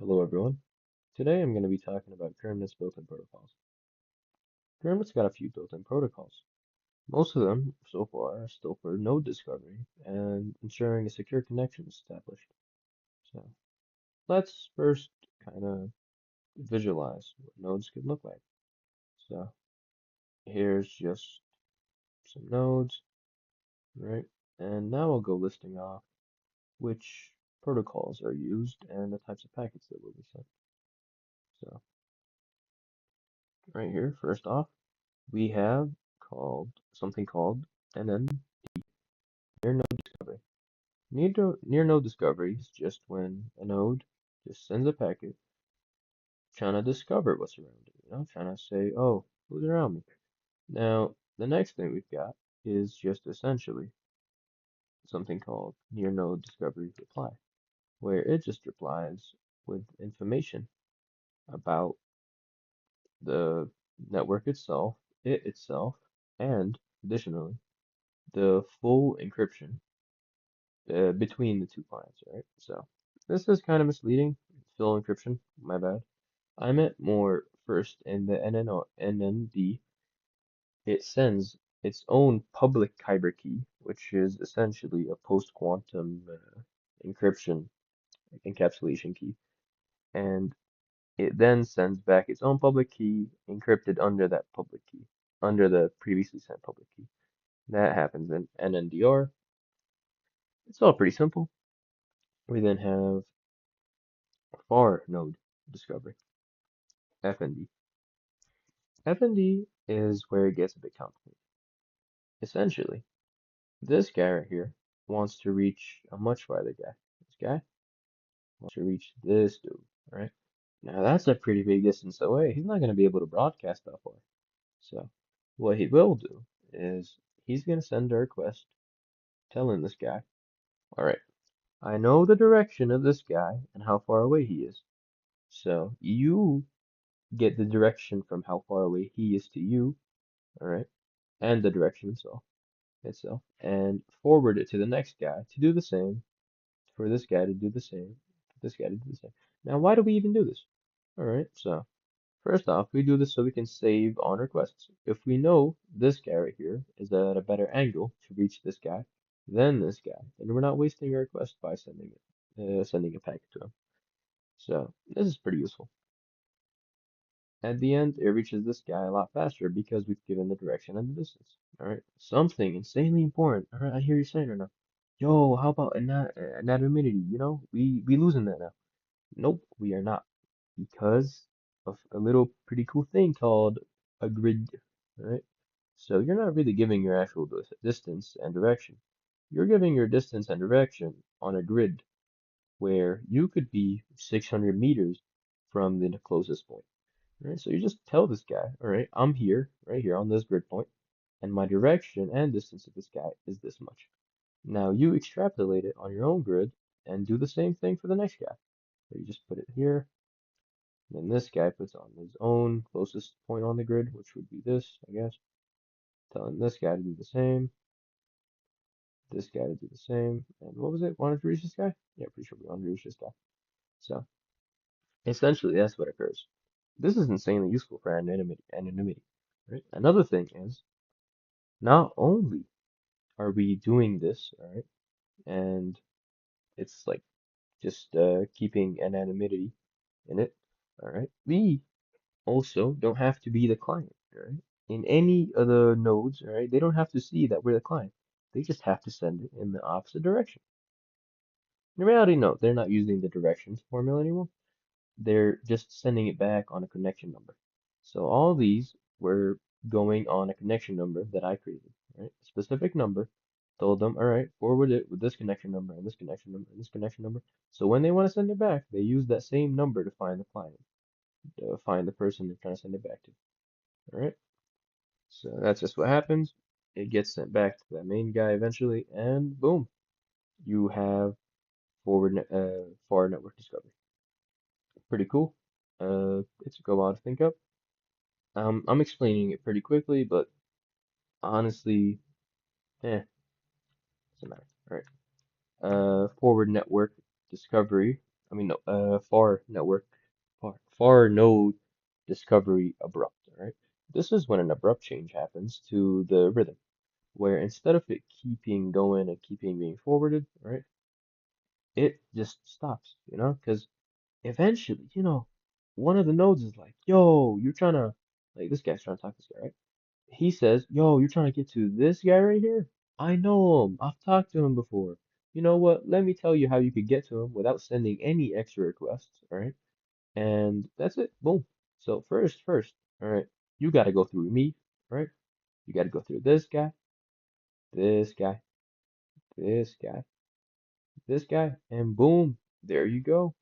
Hello everyone. Today I'm going to be talking about Kermnet's built-in protocols. Kermnet's got a few built-in protocols. Most of them, so far, are still for node discovery and ensuring a secure connection is established. So let's first kind of visualize what nodes could look like. So here's just some nodes, right? And now I'll go listing off which protocols are used and the types of packets that will be sent. So right here, first off, we have something called NN near node discovery. Near node discovery is just when a node just sends a packet trying to discover what's around it, trying to say, oh, who's around me? Now, the next thing we've got is just essentially something called near node discovery reply, where it just replies with information about the network itself, it itself, and additionally, the full encryption between the two clients, right? So this is kind of misleading. Full encryption, my bad. I meant more first in the NND, it sends its own public kyber key, which is essentially a post-quantum encryption encapsulation key, and it then sends back its own public key encrypted under that public key, under the previously sent public key. That happens in NNDR. It's all pretty simple. We then have far node discovery, FND. FND is where it gets a bit complicated. Essentially, this guy right here wants to reach a much farther guy. This guy wants to reach this dude, right? Now that's a pretty big distance away. He's not going to be able to broadcast that far. So what he will do is he's going to send a request telling this guy, all right, I know the direction of this guy and how far away he is. So you get the direction from how far away he is to you, all right, and the direction itself, and forward it to the next guy to do the same, for this guy to do the same, for this guy to do the same. Now, why do we even do this? All right, so first off, we do this so we can save on requests. If we know this guy right here is at a better angle to reach this guy than this guy, then we're not wasting a request by sending a packet to him. So this is pretty useful. At the end, it reaches this guy a lot faster because we've given the direction and the distance. All right, something insanely important. All right, I hear you saying right now. Yo, how about anonymity? We losing that now. Nope, we are not because of a little pretty cool thing called a grid. All right, so you're not really giving your actual distance and direction. You're giving your distance and direction on a grid where you could be 600 meters from the closest point. Right, so you just tell this guy, all right, I'm here, right here on this grid point, and my direction and distance to this guy is this much. Now you extrapolate it on your own grid and do the same thing for the next guy. So you just put it here, and then this guy puts on his own closest point on the grid, which would be this, I guess. Telling this guy to do the same, this guy to do the same, and what was it? Wanted to reach this guy? Yeah, pretty sure we wanted to reach this guy. So essentially, that's what occurs. This is insanely useful for anonymity, right? Another thing is not only are we doing this, all right, and it's like just keeping anonymity in it, all right, we also don't have to be the client, all right? In any of the nodes, all right, they don't have to see that we're the client. They just have to send it in the opposite direction. In reality, no, they're not using the directions formula anymore. They're just sending it back on a connection number. So all these were going on a connection number that I created, right? A specific number, told them, all right, forward it with this connection number and this connection number and this connection number. So when they want to send it back, they use that same number to find the client, to find the person they're trying to send it back to. All right. So that's just what happens. It gets sent back to that main guy eventually, and boom, you have far network discovery. Pretty cool. It took a while to think up. I'm explaining it pretty quickly, but honestly, doesn't matter. All right. Forward network discovery no, far node discovery abrupt, all right? This is when an abrupt change happens to the rhythm, where instead of it keeping going and keeping being forwarded, right, it just stops, because eventually, one of the nodes is like, yo, you're trying to, like, this guy's trying to talk to this guy, right? He says, yo, you're trying to get to this guy right here? I know him. I've talked to him before. You know what? Let me tell you how you could get to him without sending any extra requests, all right? And that's it. Boom. So first, all right, you got to go through me, right? You got to go through this guy, this guy, this guy, and boom, there you go.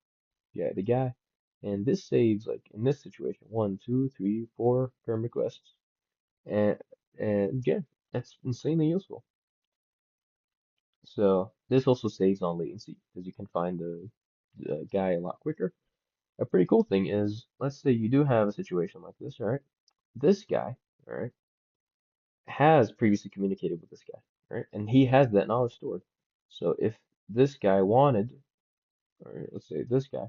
Yeah, the guy. And this saves, like, in this situation, one, two, three, four firm requests. And yeah, that's insanely useful. So this also saves on latency because you can find the guy a lot quicker. A pretty cool thing is, let's say you do have a situation like this, all right? This guy, all right, has previously communicated with this guy, right? And he has that knowledge stored. So if this guy wanted, or let's say this guy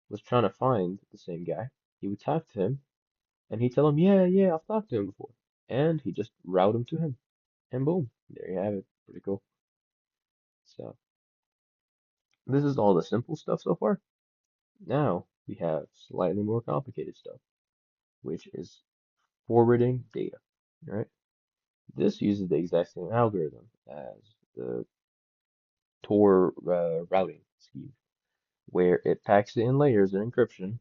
was trying to find the same guy, he would talk to him and he'd tell him, yeah, I've talked to him before. And he just route him to him. And boom, there you have it. Pretty cool. So this is all the simple stuff so far. Now we have slightly more complicated stuff, which is forwarding data, right? This uses the exact same algorithm as the Tor routing scheme, where it packs it in layers of encryption,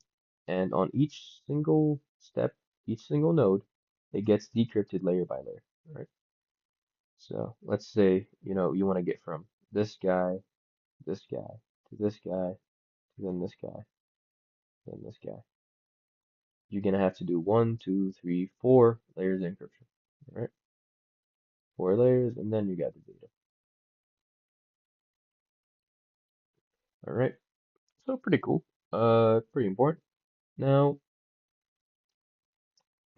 and on each single step, each single node, it gets decrypted layer by layer, right? So let's say, you want to get from this guy, to this guy, to then this guy, then this guy. You're gonna have to do one, two, three, four layers of encryption, all right? Four layers, and then you got the data. All right, so pretty cool. Pretty important. Now,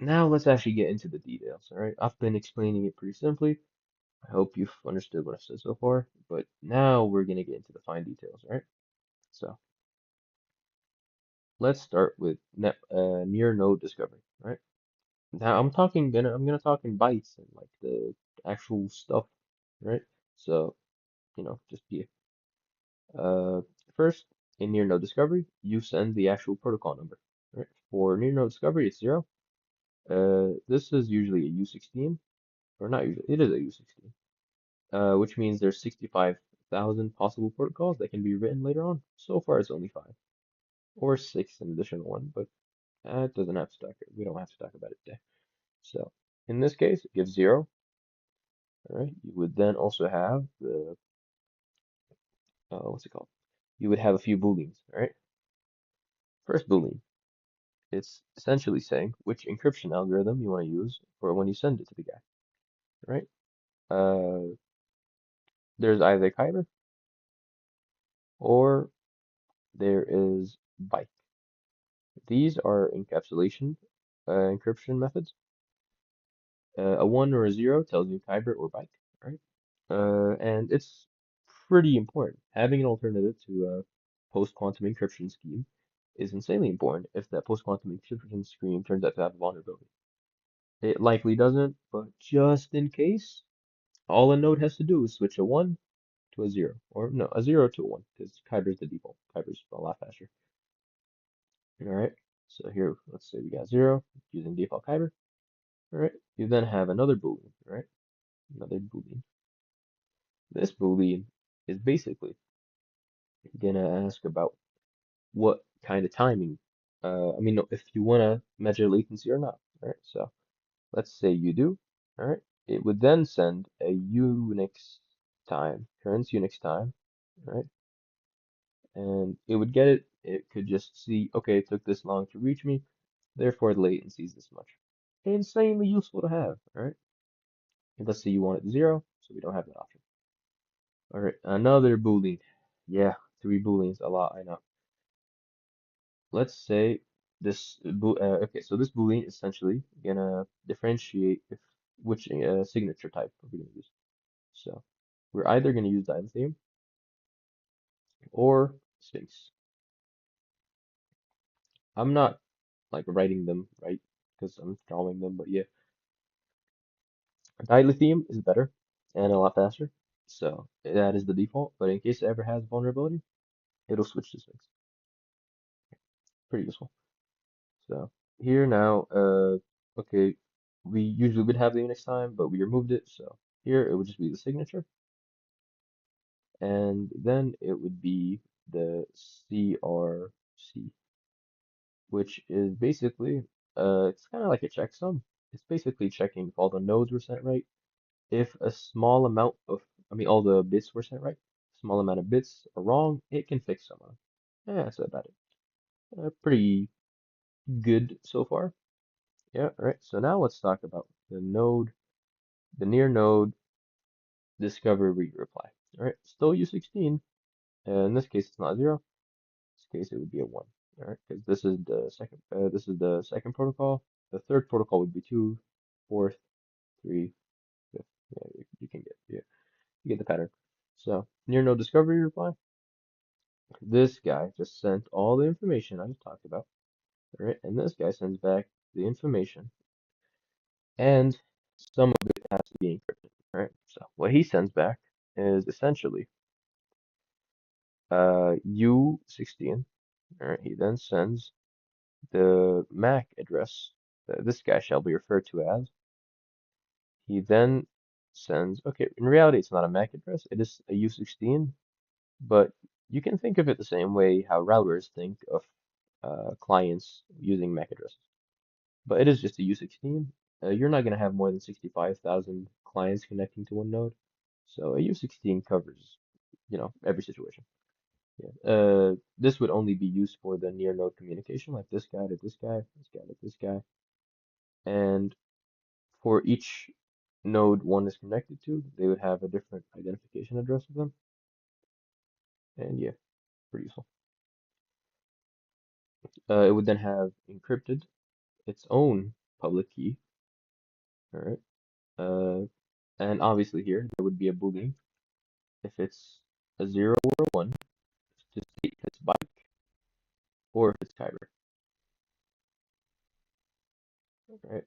now let's actually get into the details. All right, I've been explaining it pretty simply. I hope you've understood what I've said so far. But now we're gonna get into the fine details. All right. So let's start with near node discovery. All right. Now I'm gonna talk in bytes and like the actual stuff. Right. So just be Uh, first, in near node discovery, you send the actual protocol number. Right? For near node discovery, it's 0. This is usually a U16, or not usually, it is a U16, which means there's 65,000 possible protocols that can be written later on. So far, it's only 5, or 6, an additional one, but that doesn't have to talk. We don't have to talk about it today. So in this case, it gives 0. All right. You would then also have the what's it called? You would have a few booleans. All right. First boolean. It's essentially saying which encryption algorithm you want to use for when you send it to the guy, right? Uh, there's either Kyber or there is byte. These are encapsulation encryption methods. A 1 or a 0 tells you Kyber or byte, right? And it's pretty important. Having an alternative to a post-quantum encryption scheme is insanely important if that post-quantum encryption scheme turns out to have a vulnerability. It likely doesn't, but just in case, all a node has to do is switch a 1 to a 0, or no, a 0 to a 1, because Kyber is the default. Kyber's a lot faster. All right, so here, let's say we got 0 using default Kyber. All right, you then have another Boolean, right? Another Boolean. This Boolean is basically gonna ask about what kind of timing, no, if you want to measure latency or not. All right, so let's say you do. All right, it would then send a Unix time, current Unix time, right? And it would get it. It could just see, okay, it took this long to reach me, therefore the latency is this much. Insanely useful to have, all right? And let's say you want it 0, so we don't have that option. All right, another Boolean. Yeah, 3 Booleans, a lot, I know. Let's say okay, so this Boolean is essentially gonna differentiate which signature type we're gonna use. So we're either gonna use dilithium or Sphinx. I'm not like writing them right because I'm drawing them, but yeah, dilithium is better and a lot faster. So that is the default, but in case it ever has vulnerability, it'll switch to Sphinx. Pretty useful. So here now, okay, we usually would have the Unix time, but we removed it. So here it would just be the signature, and then it would be the CRC, which is basically, it's kind of like a checksum. It's basically checking if all the nodes were sent right. If a small amount of, I mean, all the bits were sent right, small amount of bits are wrong, it can fix some of them. Yeah, that's about it. Pretty good so far. Yeah, all right. So now let's talk about the node, the near node discover read reply. All right, still U16. In this case, it's not 0. In this case, it would be a 1. All right, because this is the second protocol. The third protocol would be 2, fourth, 3, fifth. Yeah, you can get, yeah, you get the pattern. So near node discovery reply. This guy just sent all the information I just talked about. All right, and this guy sends back the information, and some of it has to be encrypted. All right, so what he sends back is essentially U16. All right, he then sends the MAC address that this guy shall be referred to as. He then sends, okay, in reality, it's not a MAC address, it is a U16, but you can think of it the same way how routers think of clients using MAC addresses. But it is just a U16. You're not going to have more than 65,000 clients connecting to one node. So a U16 covers, every situation. Yeah. This would only be used for the near node communication, like this guy to this guy, this guy to this guy. And for each node one is connected to, they would have a different identification address of them. And yeah, pretty useful. It would then have encrypted its own public key. All right. Uh, and obviously here there would be a boolean if it's a 0 or a 1 to state if it's byte or if it's Kyber. All right.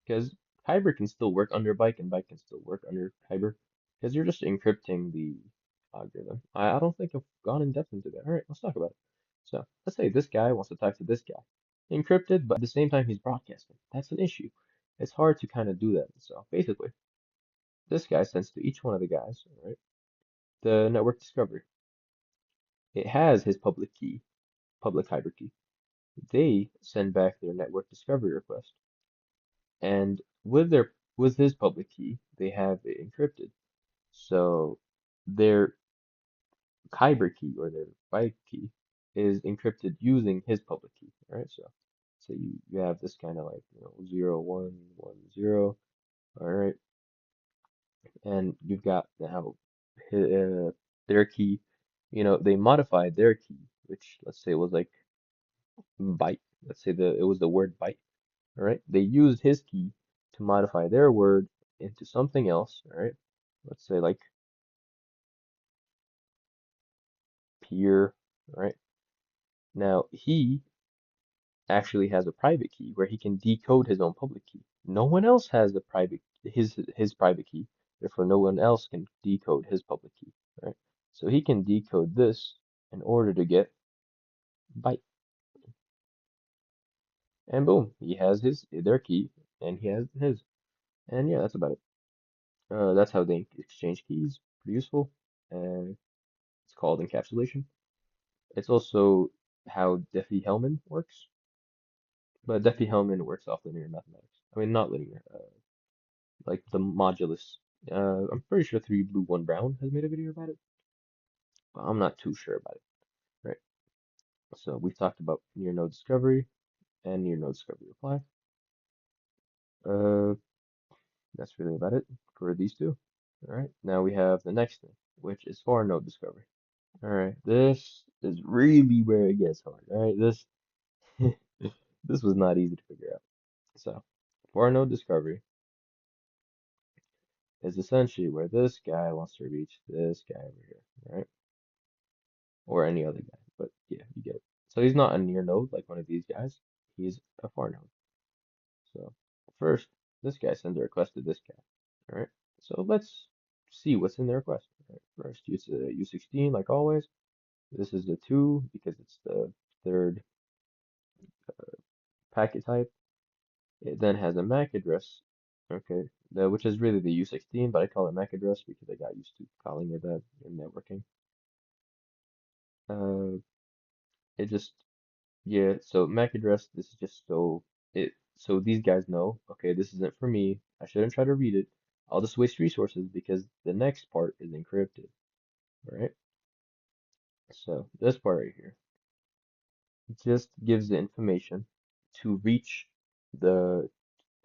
Because Kyber can still work under byte and byte can still work under Kyber because you're just encrypting the algorithm. I don't think I've gone in depth into that. All right, let's talk about it. So let's say this guy wants to talk to this guy. Encrypted, but at the same time he's broadcasting. That's an issue. It's hard to kind of do that. So basically, this guy sends to each one of the guys, all right, the network discovery. It has his public key, public Kyber key. They send back their network discovery request. And with his public key, they have it encrypted. So their Kyber key or their byte key is encrypted using his public key. Right? So you have this kind of like 0 1 1 0. All right, and you've got now their key. They modified their key, which let's say was like byte. Let's say it was the word byte. All right, they used his key to modify their word into something else. All right, let's say like peer. All right, now he actually has a private key where he can decode his own public key. No one else has the private his private key, therefore no one else can decode his public key. All right, so he can decode this in order to get byte, and boom, he has their key, and he has his, and yeah, that's about it. That's how they exchange keys. Pretty useful. And it's called encapsulation. It's also how Diffie-Hellman works, but Diffie-Hellman works off linear mathematics. I mean, not linear, like the modulus. I'm pretty sure 3 Blue 1 Brown has made a video about it, but I'm not too sure about it. Right. So we've talked about near node discovery and near node discovery reply. Uh, that's really about it for these two. All right. Now we have the next thing, which is far node discovery. All right. This is really where it gets hard. All right. This this was not easy to figure out. So, far node discovery is essentially where this guy wants to reach this guy over here, right? Or any other guy, but yeah, you get it. So he's not a near node like one of these guys. He's a far node. So first, this guy sends a request to this guy. All right. So let's see what's in the request. All right. First, use U16 like always. This is the 2 because it's the third packet type. It then has a MAC address, okay, which is really the U16, but I call it MAC address because I got used to calling it that in networking. Uh, it just, yeah, so MAC address, this is just so these guys know, okay, this isn't for me. I shouldn't try to read it. I'll just waste resources because the next part is encrypted, all right? So this part right here just gives the information to reach the,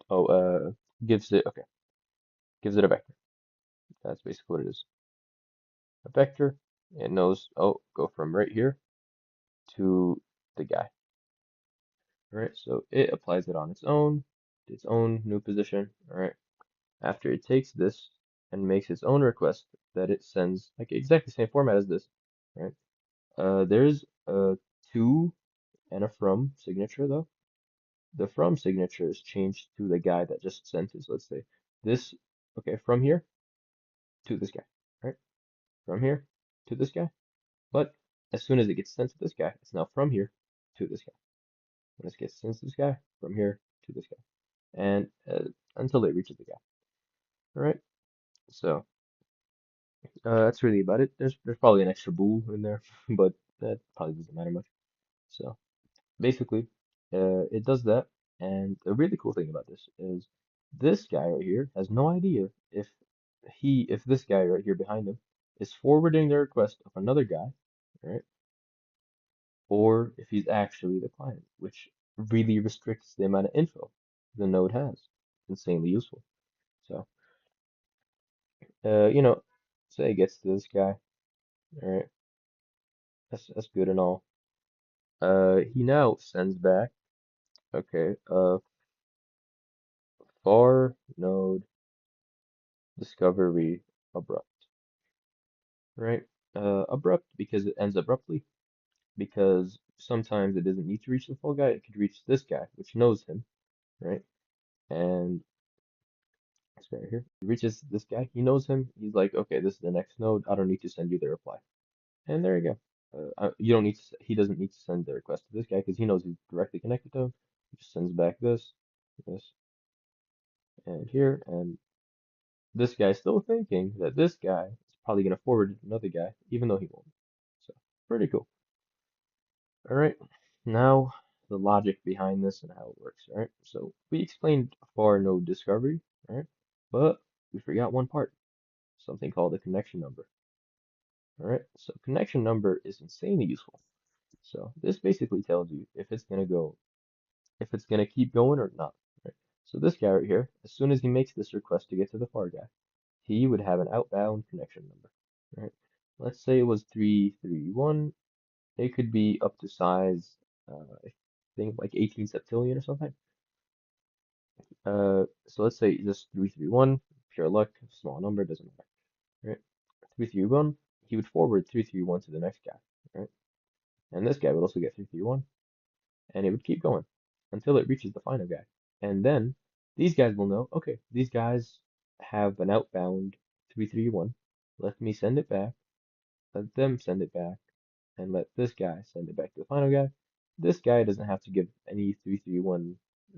oh, gives it a vector. That's basically what it is. A vector. It knows, oh, go from right here to the guy. All right, so it applies it on its own new position. All right, after it takes this and makes its own request that it sends, like exactly the same format as this. All right, there's a to and a from signature though. The from signature is changed to the guy that just sent it. So let's say this, okay, from here to this guy. All right, from here to this guy. But as soon as it gets sent to this guy, it's now from here to this guy. When it gets sent to this guy, from here to this guy, and until it reaches the guy. All right. So that's really about it. There's probably an extra bool in there, but that probably doesn't matter much. So basically, it does that. And the really cool thing about this is this guy right here has no idea if this guy right here behind him is forwarding the request of another guy, right? Or if he's actually the client, which really restricts the amount of info the node has. Insanely useful. So, say it gets to this guy, all right, that's good and all. He now sends back, okay, far node discovery abrupt, right? Abrupt because it ends abruptly, because sometimes it doesn't need to reach the full guy, it could reach this guy, which knows him, right? And this guy right here. He reaches this guy. He knows him. He's like, okay, this is the next node. I don't need to send you the reply. And there you go. You don't need to. He doesn't need to send the request to this guy because he knows he's directly connected to him. He just sends back this, and here, and this guy's still thinking that this guy is probably gonna forward it to another guy, even though he won't. So pretty cool. All right. Now the logic behind this and how it works. All right. So we explained far node discovery. All right. But we forgot one part. Something called a connection number. All right, so connection number is insanely useful. So this basically tells you if it's gonna keep going or not. Right? So this guy right here, as soon as he makes this request to get to the far guy, he would have an outbound connection number. Right? Let's say it was 331. It could be up to size, I think like 18 septillion or something. So let's say just 331, pure luck, small number, doesn't matter. Right? 331, he would forward 331 to the next guy. Right? And this guy would also get 331, and it would keep going until it reaches the final guy. And then these guys will know, okay, these guys have an outbound 331. Let me send it back, let them send it back, and let this guy send it back to the final guy. This guy doesn't have to give any 331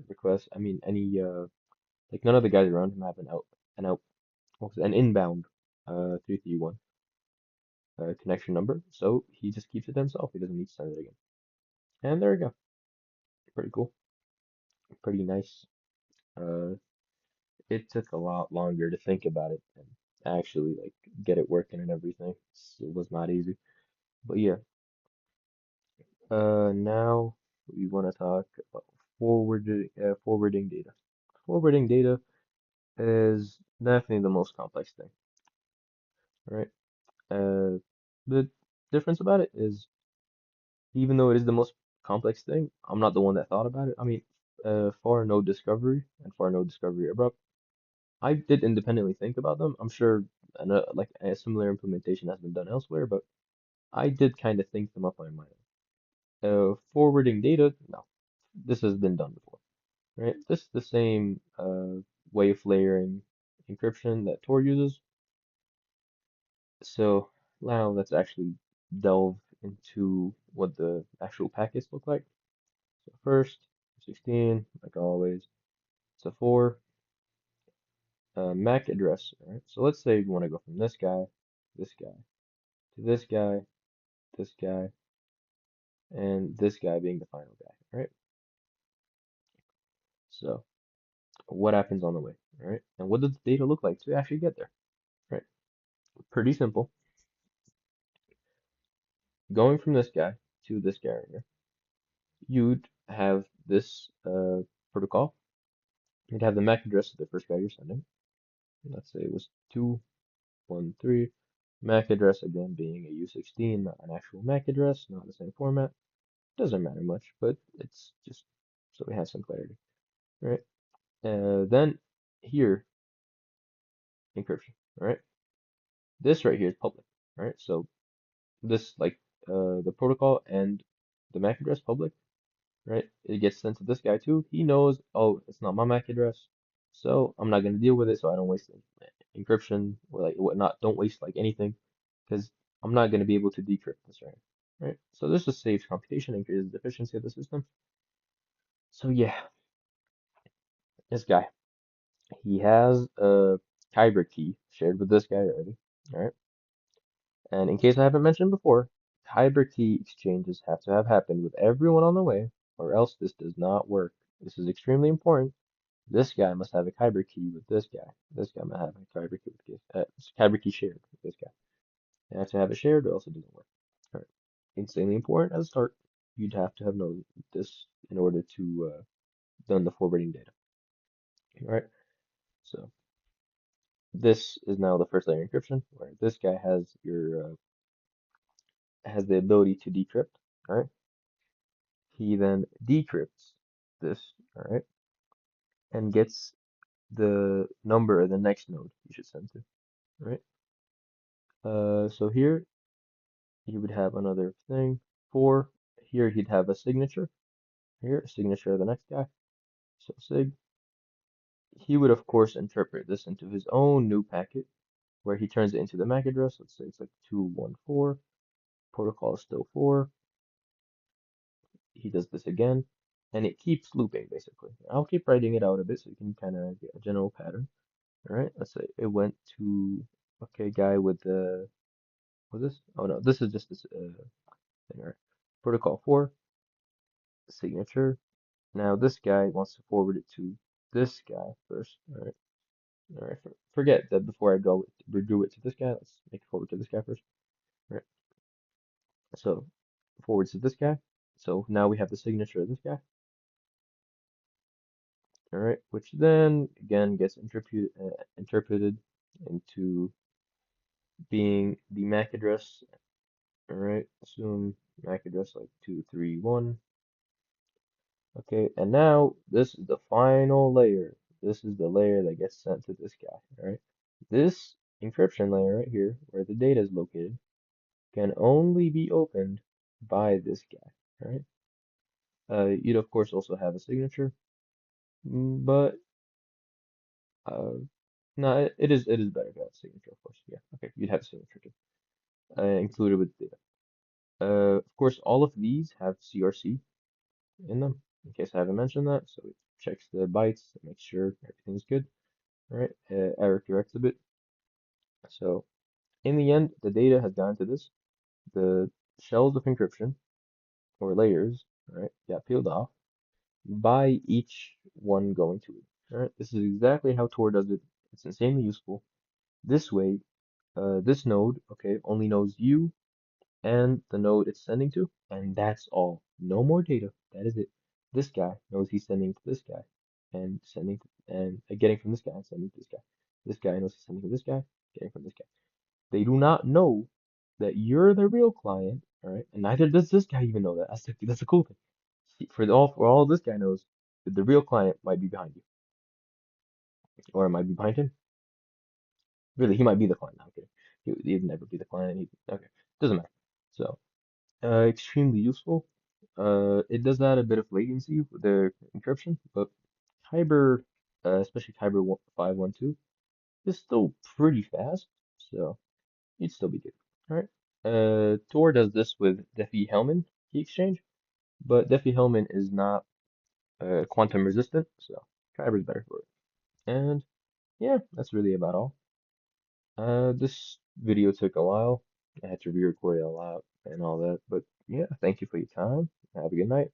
requests. I mean, any like none of the guys around him have an out, an inbound 331 connection number, so he just keeps it to himself. He doesn't need to send it again. And there you go. Pretty cool. Pretty nice. Uh, it took a lot longer to think about it and actually like get it working and everything. It was not easy. But yeah, now we want to talk about forwarding data. Forwarding data is definitely the most complex thing, right? The difference about it is even though it is the most complex thing, I'm not the one that thought about it. I mean, far node discovery and far node discovery abrupt. I did independently think about them. I'm sure like a similar implementation has been done elsewhere, but I did kind of think them up on my own. Forwarding data, no, this has been done before, right? This is the same way of layering encryption that Tor uses. So now let's actually delve into what the actual packets look like. So first, 16, like always, it's a 4 MAC address, right? So let's say we want to go from this guy, this guy, to this guy, and this guy being the final guy, right? So what happens on the way, right? And what does the data look like to actually get there, right? Pretty simple. Going from this guy to this guy right here, you'd have this protocol. You'd have the MAC address of the first guy you're sending. Let's say it was 213. MAC address again being a U16, not an actual MAC address, not the same format. Doesn't matter much, but it's just so we have some clarity, right? Then here, encryption, right? This right here is public, right? So this like the protocol and the MAC address public, right? It gets sent to this guy too. He knows, oh, it's not my MAC address, so I'm not gonna deal with it, so I don't waste encryption or like whatnot. Don't waste like anything, because I'm not gonna be able to decrypt this, right? So this just saves computation, increases the efficiency of the system. So yeah, this guy, he has a Kyber key shared with this guy already, right? And in case I haven't mentioned before, Kyber key exchanges have to have happened with everyone on the way, or else this does not work. This is extremely important. This guy must have a Kyber key with this guy. This guy must have a Kyber key with Kyber key shared with this guy. You have to have it shared, or else it doesn't work. All right. Insanely important as a start. You'd have to have known this in order to done the forwarding data. All right. So this is now the first layer encryption, where this guy has your has the ability to decrypt. All right. He then decrypts this. All right, and gets the number of the next node you should send to. All right. So here he would have another thing. 4. Here he'd have a signature. Here, a signature of the next guy. So sig. He would of course interpret this into his own new packet, where he turns it into the MAC address. Let's say it's like 214. Protocol is still 4. He does this again, and it keeps looping basically. I'll keep writing it out a bit so you can kind of get a general pattern. All right, let's say it went to okay guy with the what's this? Oh no, this is just this thing. All right, protocol 4 signature. Now this guy wants to forward it to this guy first. All right. Forget that before I go redo it to this guy. Let's make it forward to this guy first. All right. So forwards to this guy. So now we have the signature of this guy. All right, which then again gets interpreted into being the MAC address. All right, assume MAC address like 231. Okay, and now this is the final layer. This is the layer that gets sent to this guy. All right, this encryption layer right here, where the data is located, can only be opened by this guy. All right. You'd of course also have a signature, but no, it is better to have a signature, of course. Yeah, okay, you'd have a signature too, included with data. Of course, all of these have CRC in them, in case I haven't mentioned that. So it checks the bytes, makes sure everything's good. All right, error corrects a bit. So in the end, the data has gone to this. The shells of encryption or layers, right, got peeled off by each one going to it. All right, this is exactly how Tor does it. It's insanely useful. This way, this node, okay, only knows you and the node it's sending to, and that's all. No more data. That is it. This guy knows he's sending to this guy, and sending to, and getting from this guy and sending to this guy. This guy knows he's sending to this guy, getting from this guy. They do not know that you're the real client, all right? And neither does this guy even know that. That's the cool thing. For all this guy knows, that the real client might be behind you, or it might be behind him. Really, he might be the client. No, okay, he'd never be the client. Okay, doesn't matter. So, extremely useful. It does add a bit of latency with the encryption, but Kyber, especially Kyber 512, is still pretty fast, so you'd still be good. All right. Tor does this with Diffie-Hellman key exchange, but Diffie-Hellman is not quantum resistant, so Kyber's better for it. And yeah, that's really about all. This video took a while. I had to re-record it a lot and all that, but yeah, thank you for your time. Have a good night.